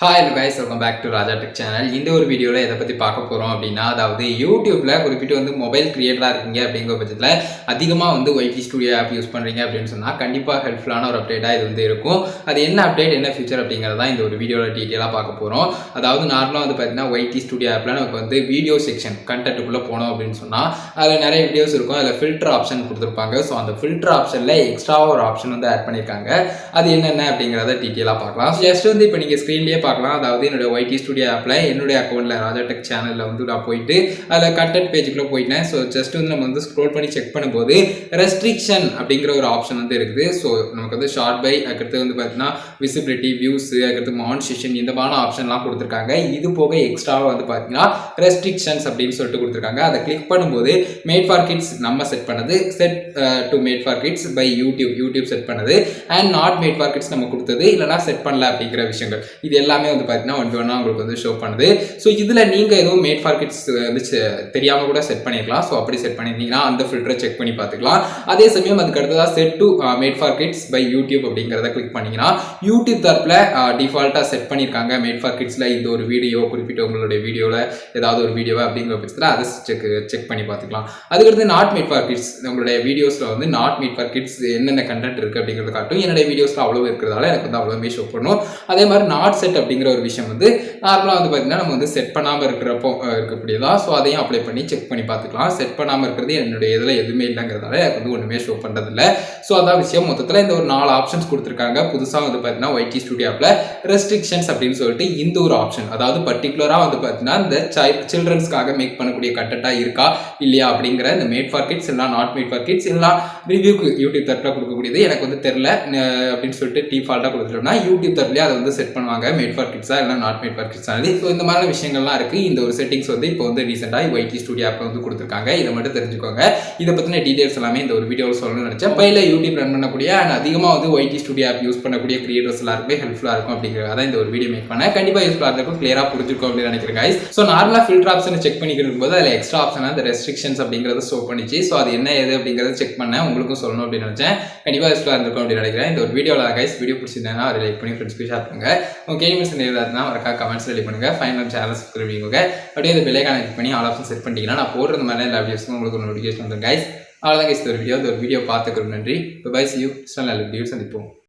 Hi guys, welcome back to Raja tech channel. இந்த ஒரு வீடியோவில் எதை பற்றி பார்க்க போகிறோம் அப்படின்னா, அதாவது யூடியூப்பில் குறிப்பிட்டு மொபைல் கிரியேட்டராக இருக்கீங்க அப்படிங்கிற பட்சத்தில் அதிகமாக ஒய்டி ஸ்டுடியோ ஆப் யூஸ் பண்ணுறீங்க அப்படின்னு சொன்னால் கண்டிப்பாக ஹெல்ப்ஃபுல்லான ஒரு அப்டேட்டாக இது இருக்கும். அது என்ன அப்டேட், என்ன ஃபியூச்சர் அப்படிங்கிறதான் இந்த ஒரு வீடியோவில் டீட்டெயிலாக பார்க்க போகிறோம். அதாவது நார்மலாக பார்த்தீங்கன்னா ஒய்டி ஸ்டுடியோ ஆப்பில் நமக்கு வீடியோ செக்ஷன் கண்டென்ட்டுக்குள்ளே போனோம் அப்படின்னு சொன்னால் அதில் நிறைய வீடியோஸ் இருக்கும். அதில் ஃபில்டர் ஆப்ஷன் கொடுத்துருப்பாங்க. ஸோ அந்த ஃபில்டர் ஆப்ஷனில் எக்ஸ்ட்ராவாக ஒரு ஆப்ஷன் ஆட் பண்ணியிருக்காங்க. அது என்னென்ன அப்படிங்கிறத டீட்டெயிலாக பார்க்கலாம். ஜஸ்ட் இப்போ நீங்கள் ஸ்க்ரீன்லேயே பார்க்கலாம். அதாவது என்னோட ஒய்டி ஸ்டுடியோ ஆப்பில் என்னுடைய அக்கௌண்ட்டில் ராஜா டெக் சேனலில் நான் போயிட்டு அதில் கண்டென்ட் பேஜுக்குள்ளே போயிட்டேன். ஸோ ஜஸ்ட் நம்ம ஸ்க்ரோல் பண்ணி செக் பண்ணும்போது ரெஸ்ட்ரிக்ஷன் அப்படிங்கிற ஒரு ஆப்ஷன் இருக்குது. ஸோ நமக்கு ஷார்ட் பை, அதுக்கடுத்து பார்த்தீங்கன்னா விசிபிலிட்டி, வியூஸ், அதுக்கடுத்து மானிட்டரைசேஷன், இந்த மாதிரி ஆப்ஷன்லாம் கொடுத்துருக்காங்க. இது போக எக்ஸ்ட்ராவாக பார்த்தீங்கன்னா ரெஸ்ட்ரிக்ஷன்ஸ் அப்படின்னு சொல்லிட்டு கொடுத்துருக்காங்க. அதை கிளிக் பண்ணும்போது மேட் ஃபார் கிட்ஸ் நம்ம செட் பண்ணது, set to made for kids by YouTube set பண்ணது, and not made for kids நம்ம கொடுத்தது, இல்லைனா செட் பண்ணல அப்படிங்கிற விஷயங்கள் இது எல்லாமே பார்த்தீங்கன்னா ஒன்று உங்களுக்கு ஷோ பண்ணுது. ஸோ இதில் நீங்கள் எதுவும் மேட் ஃபார் கிட்ஸ் தெரியாமல் கூட செட் பண்ணிக்கலாம். ஸோ அப்படி செட் பண்ணியிருந்தீங்கன்னா அந்த ஃபில்டரை செக் பண்ணி பார்த்துக்கலாம். அதே சமயம் அதுக்கு அடுத்ததாக set to made for kids by YouTube அப்படிங்கிறத கிளிக் பண்ணிங்கன்னா யூடியூப் தரப்பில் டிஃபால்ட்டாக செட் பண்ணியிருக்காங்க மேட் ஃபார் கிட்ஸில் இந்த ஒரு வீடியோ, குறிப்பிட்ட உங்களுடைய வீடியோவில் ஏதாவது ஒரு வீடியோவை அப்படிங்கிற பட்சத்தில் அதை செக் பண்ணி பார்த்துக்கலாம். அதுக்கடுத்து நாட் மேட் ஃபார் கிட்ஸ், உங்களுடைய வீடியோஸில் நாட் மேட் ஃபார் கிட்ஸ் என்னென்ன கண்டென்ட் இருக்குது அப்படிங்கிறத காட்டும். என்னுடைய வீடியோஸில் அவ்வளோ இருக்கிறதால எனக்கு அவ்வளோமே ஷோ பண்ணும். அதே மாதிரி நாட் செட் அப்படிங்கிற ஒரு விஷயம் நார்மலாக பார்த்தீங்கன்னா நம்ம செட் பண்ணாமல் இருக்கிறப்போ இருக்கக்கூடியதான். ஸோ அதையும் அப்ளை பண்ணி செக் பண்ணி பார்த்துக்கலாம். செட் பண்ணாமல் இருக்கிறது என்னுடைய இதில் எதுவுமே இல்லைங்கிறதால எனக்கு ஒன்றுமே ஷோ பண்ணுறதில்ல. ஸோ அதான் விஷயம். மொத்தத்தில் இந்த ஒரு 4 ஆப்ஷன்ஸ் கொடுத்துருக்காங்க. புதுசாக பார்த்தீங்கன்னா ஒய்டி ஸ்டுடியோ ஆப்பில் ரெஸ்ட்ரிக்ஷன்ஸ் அப்படின்னு சொல்லிட்டு இந்த ஒரு ஆப்ஷன், அதாவது பர்டிகுலராக பார்த்தீங்கன்னா இந்த சில்ட்ரன்ஸ்க்காக மேக் பண்ணக்கூடிய கண்டென்ட்டாக இருக்கா இல்லையா அப்படிங்கிற இந்த மேட் ஃபார் கிட்ஸ் இல்லை நாட் மேட் ஃபார் கிட்ஸ் இல்லை ரிவ்யூக்கு யூடியூப் தரப்பில் கொடுக்கக்கூடியது எனக்கு தெரில அப்படின்னு சொல்லிட்டு டிஃபால்ட்டாக கொடுத்துட்டோம்னா யூடியூப் தரப்புலேயே அதை செட் பண்ணுவாங்க மேட் ஃபார் கிட்ஸா இல்லை நாட் மேட் ஃபார் கிட்ஸ் ஆனது. ஸோ இந்த மாதிரி விஷயங்கள்லாம் இருக்குது. இந்த ஒரு செட்டிங்ஸ் இப்போ ரீசெண்டாக ஒய்டி ஸ்டுடியோ ஆப் கொடுத்துருக்காங்க. இதை மட்டும் தெரிஞ்சுக்கோங்க. இதை பற்றின டீடைல்ஸ் எல்லாமே இந்த ஒரு வீடியோவில் சொல்லணும்னு நினச்சேன். பையில யூடியூப் ரன் பண்ணக்கூடிய அண்ட் அதிகமாக ஒய்டி ஸ்டுடியோ ஆப் யூஸ் பண்ணக்கூடிய கிரியேட்டர்ஸ் எல்லாருமே ஹெல்ப்ஃபுல்லாக இருக்கும் அப்படிங்கிறத இந்த ஒரு வீடியோ மேக் பண்ணேன். கண்டிப்பாக யூஸ்ஃபுல்லாக இருக்கும், கிளியராக புரிஞ்சிருக்கும் அப்படின்னு நினைக்கிறேன் guys. ஸோ நார்மலாக ஃபில்டர் ஆப்ஷனை செக் பண்ணிக்கிட்டு போது அதில் எக்ஸ்ட்ரா ஆப்ஷனாக அந்த ரெஸ்ட்ரிக்ஷன்ஸ் அப்படிங்கிறத ஷோ பண்ணிச்சு. ஸோ அது என்ன ஏது அப்படிங்கிறத செக் பண்ணேன், உங்களுக்கும் சொல்லணும் அப்படின்னு நினச்சேன். கண்டிப்பாக யூஸ்ஃபுல்லாக இருக்கும் அப்படின்னு நினைக்கிறேன். இந்த ஒரு வீடியோவில் guys வீடியோ பிடிச்சிருந்தேன்னா அதை லைக் பண்ணி ஃப்ரெண்ட்ஸ்க்கு ஷேர் பண்ணுங்க. ஓகே, ஏதாவதுனா மறக்காம கமெண்ட்ஸ் ரெடி பண்ணுங்க. ஃபைனல் சேனல் சப்ஸ்கிரைப் பண்ணிக்கோங்க. அப்படியே இந்த பெல் ஐகானை கிளிக் பண்ணி ஆல் ஆப்ஷன் செட் பண்ணிட்டீங்கன்னா நான் போடுறது மாதிரி எல்லா வீடியோஸ்க்கும் உங்களுக்கு ஒரு நோட்டிஃபிகேஷன் வந்துடும் guys. அவ்வளோதான் guys, இந்த ஒரு வீடியோ பார்த்துக்கிறோம். நன்றி. Bye, see you. நல்ல வீடியோ சந்திப்போம்.